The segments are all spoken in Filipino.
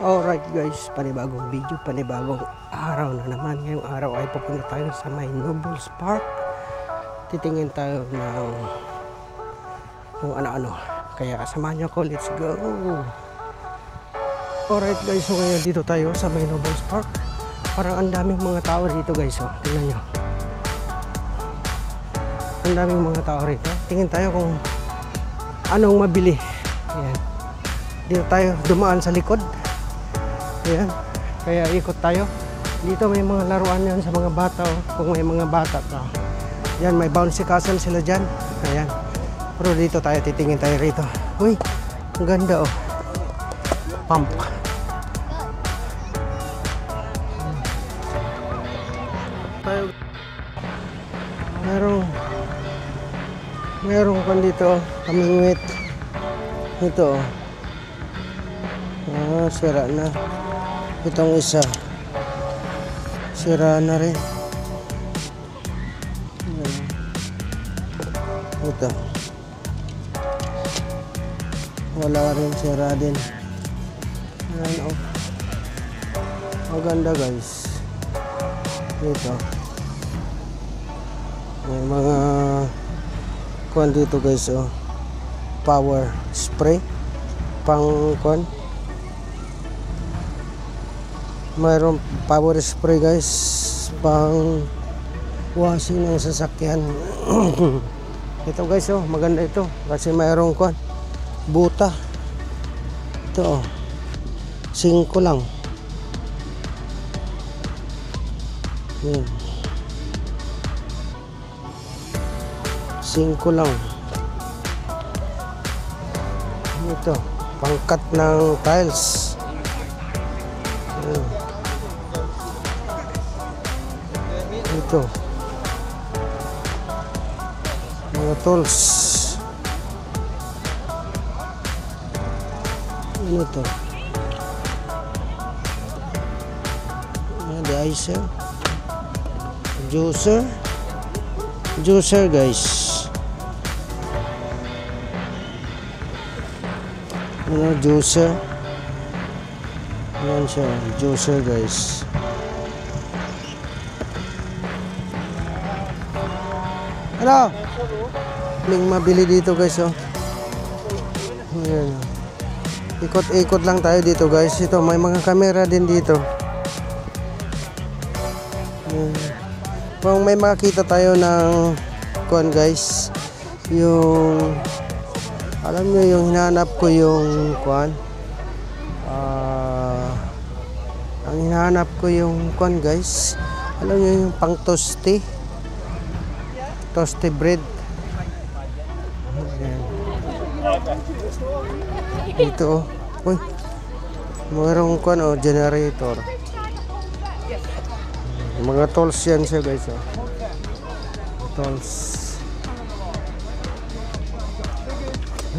Alright guys, panibagong video, panibagong araw na naman. Ngayong araw ay pupunta tayo sa may Nobles Park. Titingin tayo ng kung ano-ano. Kaya samahan nyo ako, let's go! Alright guys, so ngayon dito tayo sa may Nobles Park. Parang ang daming mga tao dito guys, oh. Tingnan nyo. Ang daming mga tao rito. Tingin tayo kung anong mabili. Ayan. Dito tayo dumaan sa likod. Ayan, kaya ikot tayo. Dito may mga laruan yan sa mga bata, oh. Kung may mga bata pa. Yan, may bouncy castle sila dyan. Ayan. Pero dito tayo, titingin tayo rito. Uy, ang ganda, oh. Pump. Tayo. Merong kan dito, oh. Kamingwit. Ito, oh. Ah, sira na. Itong isa sira na rin. Ito wala rin, sira din. Ayan, oh. Maganda guys. Ito may mga kuwan dito guys, oh. Power spray pang kuwan. Mayroong power spray guys pang washing ng sasakyan. Ito guys, oh, maganda ito kasi mayroong kwan buta. Ito, oh, 5 lang. Yan, 5 lang. Ito pangkat ng tiles. Ito mga tools. Ano to? Dicer, juicer guys. Ano, juicer. Yan siya, juicer guys. Ano? May mabili dito guys, oh. Ayan. Ikot-ikot lang tayo dito guys. Ito, may mga camera din dito. Kung may makita tayo ng kuan guys, yung alam nyo yung hinahanap ko yung kuan. Ang hinahanap ko yung kuan guys. Alam nyo yung pang toasty bread. Ayan. Ito, oh. Uy, mayroong kuan, oh, generator. Mga tools yan siya guys, oh. Tools.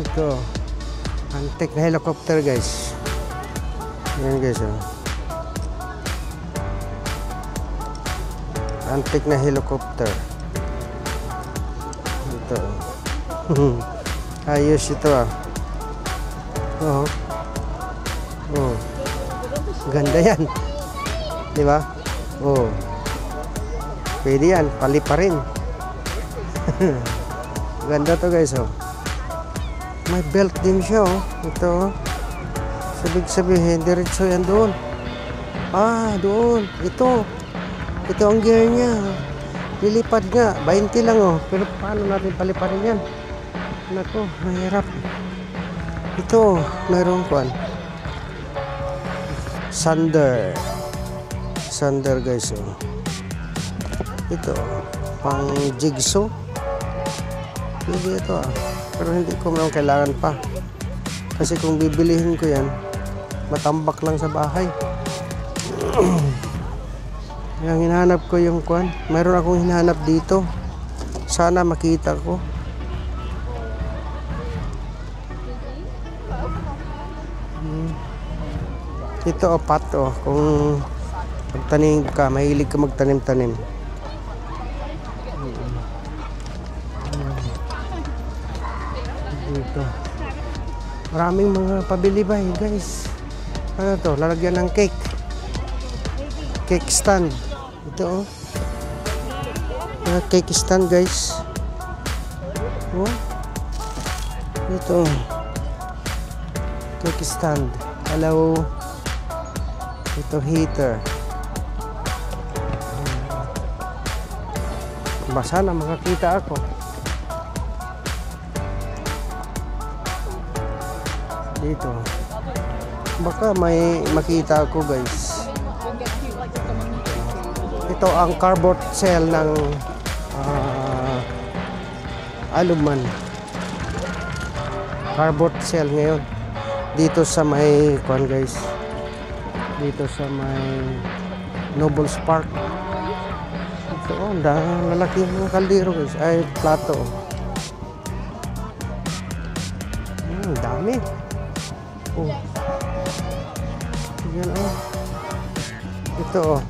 Ito antique na helicopter guys. Yan guys, oh. Antique na helicopter. Ito. Ayos ito, ah. Oh. Oh. Ganda yan. Di ba? Oh. Pwede yan, palipa rin. Ganda to guys, oh. May belt din siya, oh. Ito, oh. Sabihin, diretso yan doon. Ah, doon. Ito ang gear niya. Lilipad nga, 20 lang, oh. Pero paano natin paliparin yan? Nako, mahirap. Ito, mayroong kuan. Sander guys, oh. Ito, pang jigsaw. Pwede ito, ah. Pero hindi ko naman kailangan pa. Kasi kung bibilihin ko yan, matambak lang sa bahay. Yung hinahanap ko yung kuan. Mayroon akong hinahanap dito. Sana makita ko. Ito, oh, pat, oh. Kung magtanim ka, mahilig ka magtanim-tanim. Dito. Maraming mga pabili ba, guys. Ano to? Lalagyan ng cake. Cake stand. Ito oh. Cake stand guys. Oh. Ito. Cake stand. Hello. Ito heater. Basta na makakita ako. Dito. Baka may makita ako guys. Ito ang cardboard shell ng aluman. Cardboard shell ngayon. Dito sa may kuan guys. Dito sa may Nobles Park. Ito oh, lalaki ng kaldero guys. Ay, plato. Dami. Oh. Yan oh. Ito oh.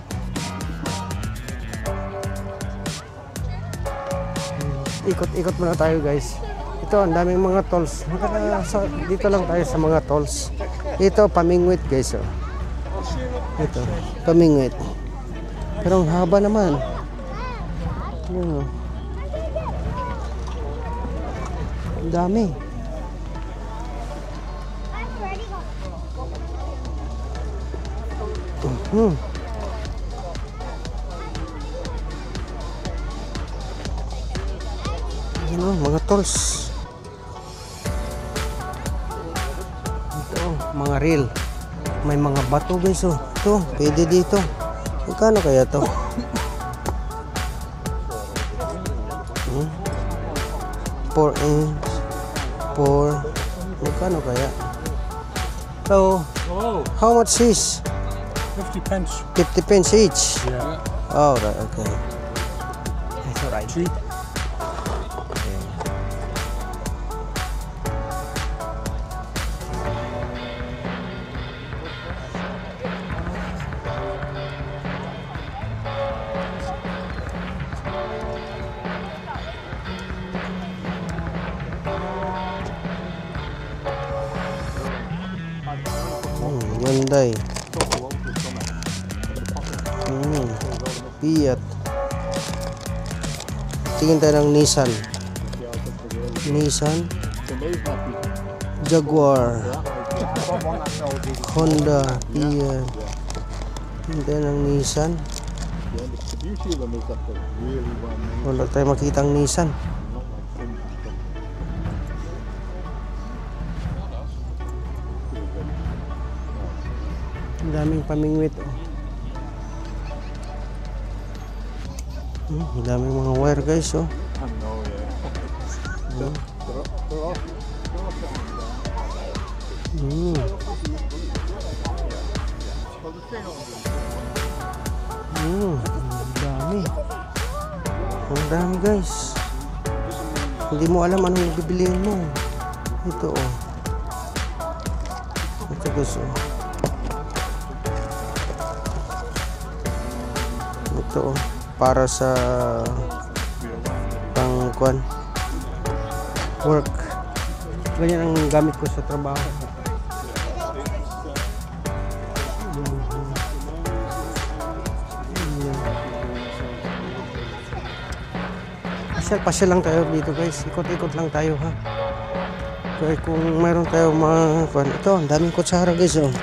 Ikot-ikot muna tayo guys. Ito ang daming mga tolls. Dito lang tayo sa mga tolls. Ito pamingwit guys oh. Ito pamingwit. Pero ang haba naman. Yan oh. Ang dami. Ano, mga tools. Ito, mga reel. May mga bato guys oh. Ito, pwede dito. Magkano kaya to? 4 inch. 4. Magkano kaya? So, how much is? 50 pence. 50 pence each? Yeah. Oh, right, okay. That's alright. Cheap. Hyundai. Fiat. Tingin tayo ng Nissan. Nissan. Jaguar. Honda. Fiat. Tingin tayo ng Nissan. Wala tayo makitang Nissan. Ang daming pamingwit oh. Ang daming mga wire guys oh. Ang dami guys. Hindi mo alam anong bibiliin mo. Ito oh. Ito guys oh. Ito oh, para sa pangkuan work. Ganyan ang gamit ko sa trabaho. Pasyal lang tayo dito guys. Ikot-ikot lang tayo ha. Kaya kung mayroon tayo mga kuan. Ito, ang daming kutsara guys oh.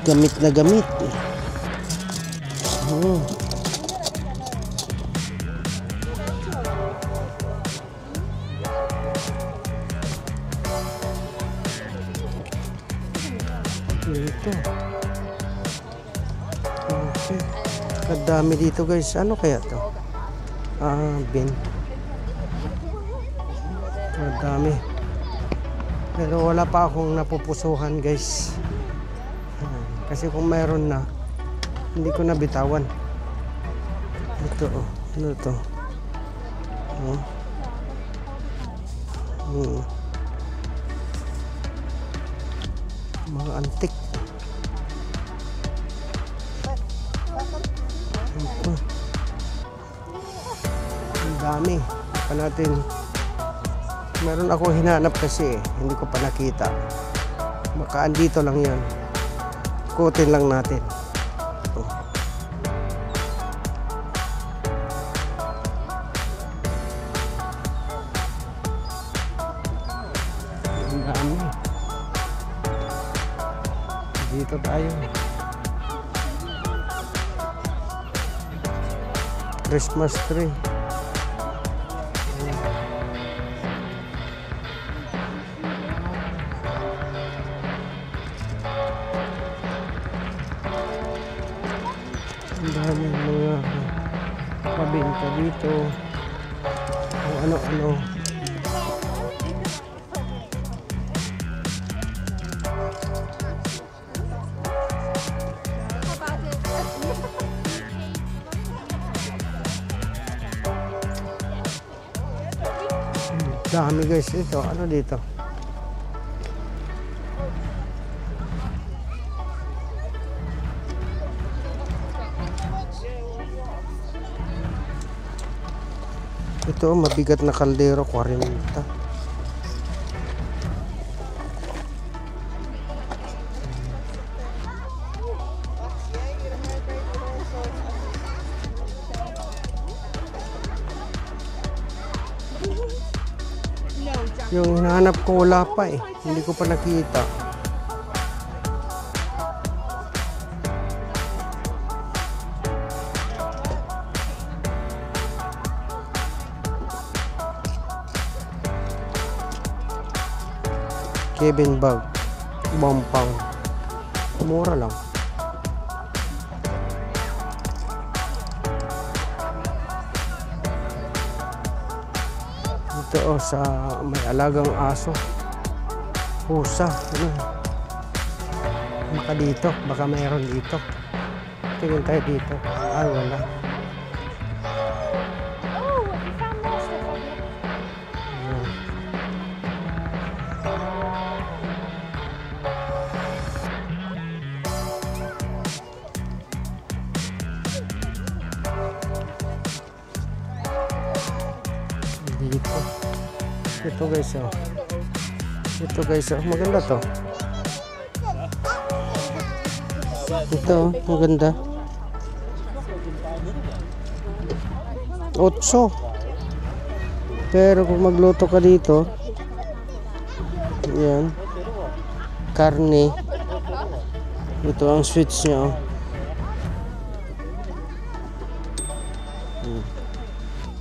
Gamit na gamit. Ito. Okay. Kadami dito guys. Ano kaya to? Bin. Kadami. Pero wala pa akong napupusuhan guys. Kasi kung mayroon na, hindi ko na bitawan. Ito oh. Ano to? Mga antik. Ito. Ang dami. Pa natin. Meron ako hinahanap kasi hindi ko pa nakita. Baka andito lang yun. Ikutin lang natin. Ang dami. Dito tayo. Christmas tree. Ang daming mga pabinta dito. Kung ano-ano. Dami guys ito. Ano dito? Ito mabigat na kaldero, 40. Yung hinahanap ko wala pa eh. Hindi ko pa nakita. Kevin bag. Bompang. Mura lang. Ito sa may alagang aso. Pusa. Ano? Baka dito. Baka mayroon dito. Tingin tayo dito. Ay, wala. Dito. Ito guys, oh. Ito guys, oh. Maganda to. Ito, maganda. 8. Pero kung magluto ka dito, yan. Karne. Ito ang switch niya, oh.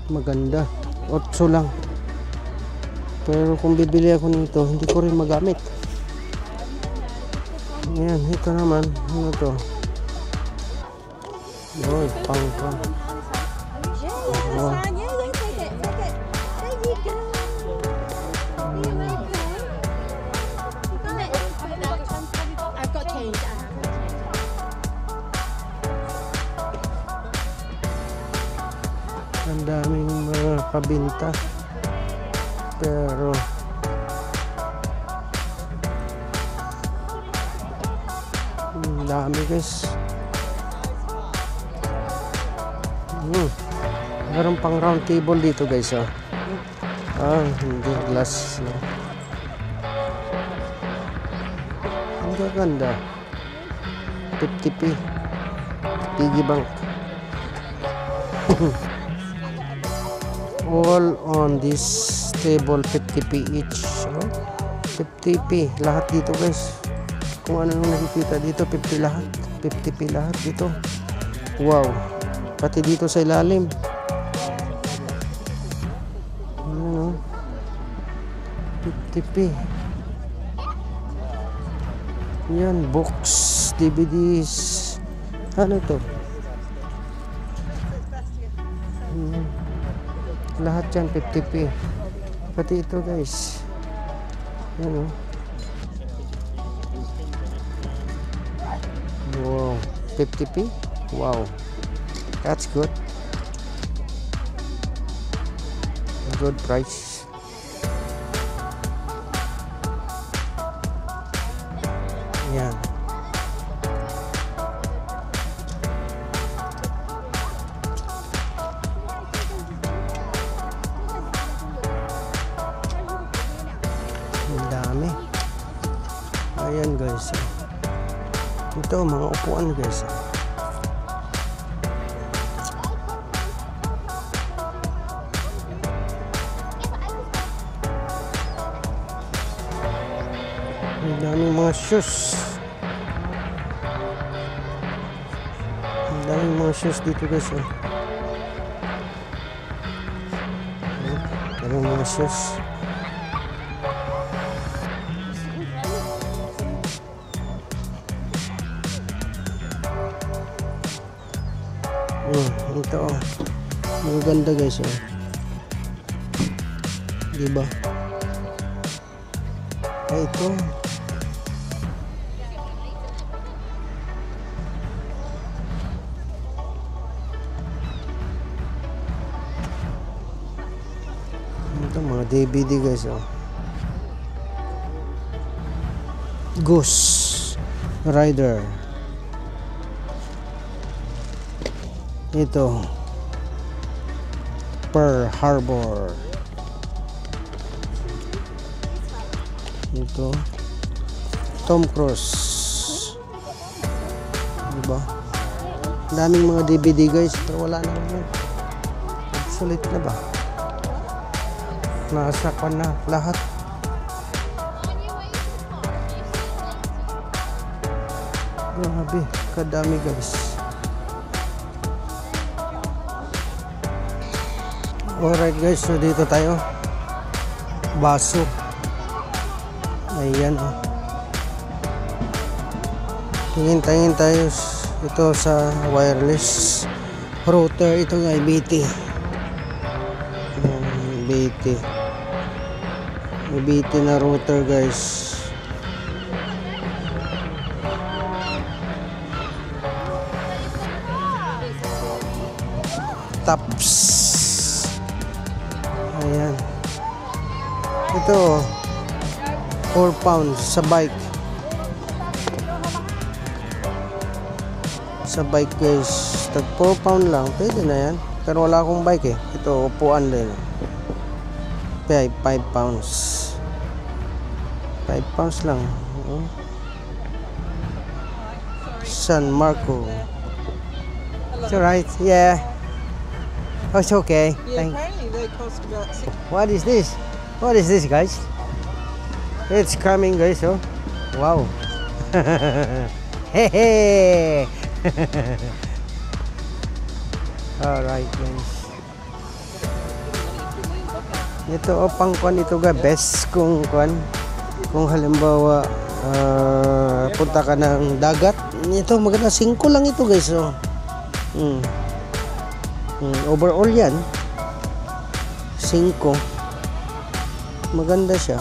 Maganda. 8 lang. Pero kung bibili ako nito, hindi ko rin magamit. Ayan, ito naman. Ano to? Oy, pang. Oh. Ang daming mga pabinta. Pero dami guys. Meron pang round table dito guys, oh. Hindi glass na. Ang ganda. 50p. Piggy bank. All on this table 50p each. 50p lahat dito guys. Kung ano nung nakikita dito, 50 lahat. 50p lahat dito. Wow. Pati dito sa ilalim. Ano? 50p. Yan, books, DVDs. Ano to? Lahat yan 50p. Pati ito guys. Yan, oh. Wow, 50p. Wow, that's good. Good price. Yan. Ang dami. Ayan Ito, mga upuan guys. Ang daming mga shoes. Ang daming mga shoes dito guys. Ang daming mga shoes. Ito ang ganda guys. Diba? Ay, ito. Ito mga DVD guys. Ghost Rider. Ito Pearl Harbor. Ito Tom Cruise. Diba? Daming mga DVD guys, pero wala na naman. Sulit na ba? Nasa kan na lahat. Grabe, kadami guys. Alright guys, so dito tayo. Baso. Ayan oh. Tingin tayo ito sa wireless router. Ito nga BT. BT na router guys. Tops. Ayan. Ito 4 pounds sa bike. Sa bike guys, tag 4 pound lang, pwede na yan. Pero wala akong bike eh. Ito upuan din. 5 pounds. 5 pounds lang. San Marco. It's alright, yeah. Oh, it's okay. Yeah, apparently they cost about $6. What is this? What is this, guys? It's coming, guys. Oh, wow! Hey, hey! All right, guys. Ito oh, pangkuan ito ga best kung kuan. Kung halimbawa punta ka ng dagat, ito maganda 5 lang ito, guys. Oh. Overall yan 5. Maganda siya.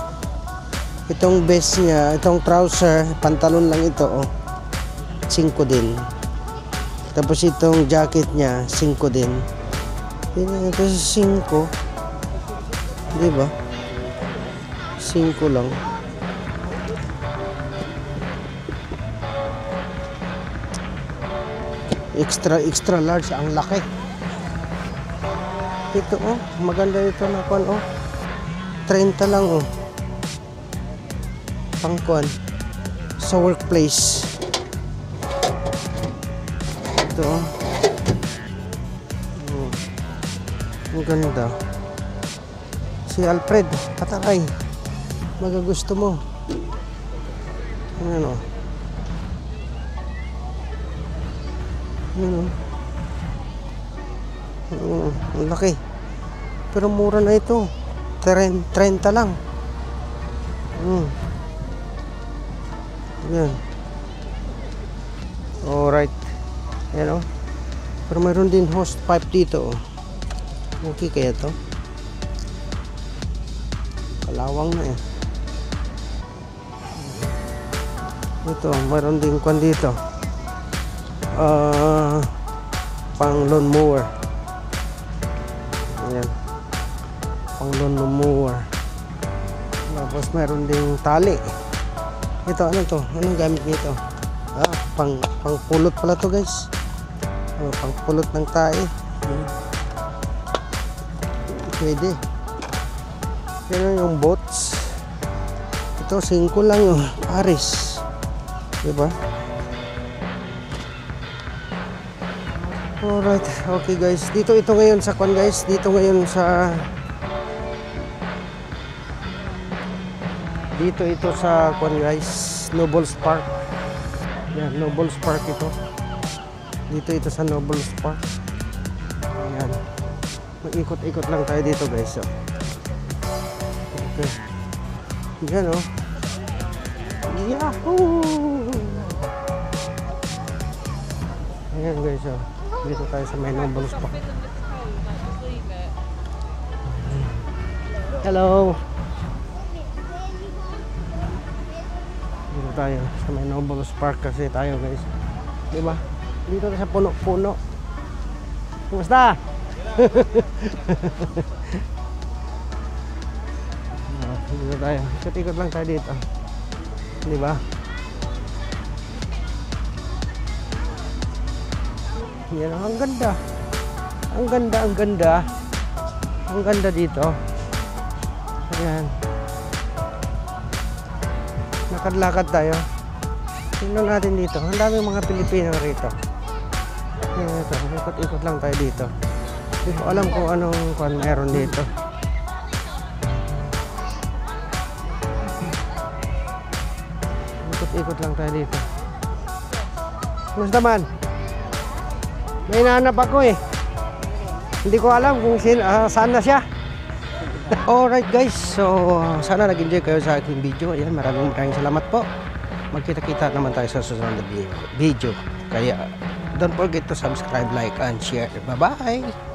Itong vest niya, itong trouser, pantalon lang ito oh. 5 din. Tapos itong jacket niya 5 din. Ito 5. Diba? 5 lang. Extra large, ang laki. Ito oh, maganda ito na kuan oh. 30 lang oh. Pangkuan sa workplace. Ito oh. Maganda. Si Alfred, patakay. Magagusto mo. Ano? Ang laki. Pero mura na ito. 30 lang. Yan. Alright. Yan o. Pero mayroon din hose pipe dito. Okay kaya to? Kalawang na eh. Ito, mayroon din kwan dito. Pang lawn mower. Ayan. Pang lawn mower. Tapos mayroon ding tali. Ito, ano to? Anong gamit nito? Pang pulot pala to guys. Pang pulot ng tae. Pwede. Yan yung boats. Ito, 5 lang yung Paris. Diba? Alright, okay guys. Dito ito ngayon sa kwan guys. Dito ngayon sa dito ito sa kwan guys. Nobles Park. Yan, Nobles Park ito. Dito ito sa Nobles Park. Ayan. Mag-ikot-ikot lang tayo dito guys. So. Okay. Yan oh. Yahoo! Ayan guys oh. Dito tayo sa may Nobles Park. Hello. Dito tayo sa may Nobles Park kasi tayo guys. Diba? Dito tayo sa puno-puno. Kumusta? Dito tayo. Ikot-ikot lang tayo dito. Diba? Yan, ang ganda. Ang ganda, ang ganda. Ang ganda dito. Ayan. Lakad-lakad tayo. Tingnan natin dito. Ang daming mga Pilipino rito. Ayan, ito. Ikot-ikot lang tayo dito. Hindi ko alam kung anong meron dito. Ikot-ikot lang tayo dito. Kumusta man? May hinahanap ako eh. Hindi ko alam kung saan na siya. Alright guys, so sana nag-enjoy kayo sa aking video. Ayan, maraming salamat po. Magkita-kita naman tayo sa susunod na video. Kaya don't forget to subscribe, like, and share. Bye-bye!